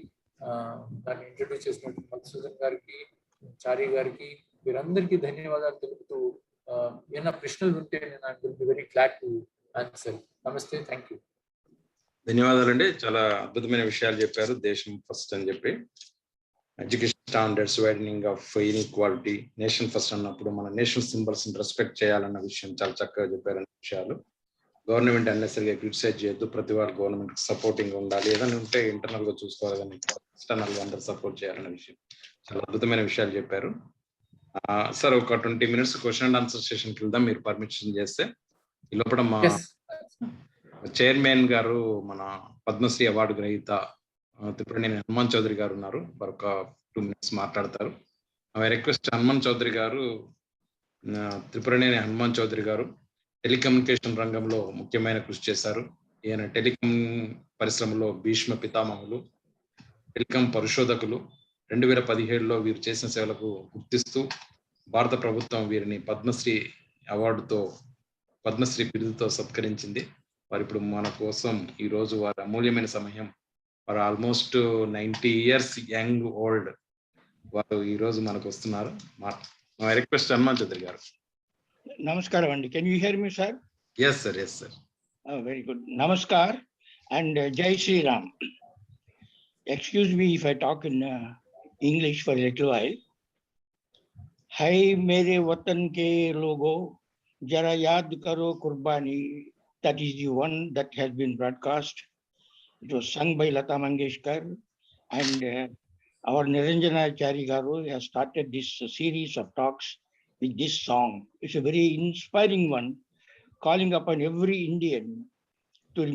దాన్ని ఇంట్రడ్యూస్ చేసినట్టు మధుసూదన్ గారికి, చారి గారికి, వీరందరికీ ధన్యవాదాలు తెలుపుతూ ఏమైనా ప్రశ్నలు ఉంటే నేను I will be very glad to answer. నమస్తే, థ్యాంక్ యూ. ధన్యవాదాలండి. చాలా అద్భుతమైన విషయాలు చెప్పారు. దేశం ఫస్ట్ అని చెప్పి, education standards, widening of inequality, nation first అన్నప్పుడు మన నేషనల్ సింబల్స్ రెస్పెక్ట్ చేయాలన్న విషయం చాలా చక్కగా చెప్పారన్న విషయాలు. గవర్నమెంట్ అన్నెసరిగా క్రిటిసైజ్ చేయొద్దు, ప్రతి వారు గవర్నమెంట్ సపోర్టింగ్ ఉండాలి, ఏదైనా ఉంటే ఇంటర్నల్ గా చూసుకోవాలి కానీ ఎక్స్టర్నల్ గా అందరూ సపోర్ట్ చేయాలన్న విషయం చాలా అద్భుతమైన విషయాలు చెప్పారు. సార్ ఒక 20 minutes క్వశ్చన్ అండ్ ఆన్సర్ సెషన్కి వెళ్దాం, మీరు పర్మిషన్ చేస్తే. ఈ లోపల మా చైర్మన్ గారు, మన పద్మశ్రీ అవార్డు గ్రహీత త్రిపురనేని హనుమాన్ చౌదరి గారు ఉన్నారు. వారు ఒక 2 minutes మాట్లాడతారు. ఐ రిక్వెస్ట్ హనుమాన్ చౌదరి గారు, త్రిపురనేని హనుమాన్ చౌదరి గారు టెలికమ్యూనికేషన్ రంగంలో ముఖ్యమైన కృషి చేశారు. ఈయన టెలికాం పరిశ్రమలో భీష్మ పితామహులు, టెలికాం పరిశోధకులు. 2017లో వీరు చేసిన సేవలకు గుర్తిస్తూ భారత ప్రభుత్వం వీరిని పద్మశ్రీ అవార్డుతో, పద్మశ్రీ బిరుదుతో సత్కరించింది. వారు ఇప్పుడు మన కోసం ఈ రోజు వారి అమూల్యమైన సమయం, వారు ఆల్మోస్ట్ 90 years యంగ్ ఓల్డ్, వారు ఈ రోజు మనకు వస్తున్నారు. ఐ రిక్వెస్ట్ హనుమాన్ చౌదరి గారు. Namaskaram Andi. Can you hear me, sir? Yes, sir. Yes, sir. Oh, very good. Namaskar and Jai Shri Ram. Excuse me if I talk in English for a little while. Hai mere watan ke logo, jara yaad karo kurbani. That is the one that has been broadcast. It was sung by Lata Mangeshkar, and our Niranjana Chari Garu has started this series of talks with this song. It's a very inspiring one, calling upon every Indian to remember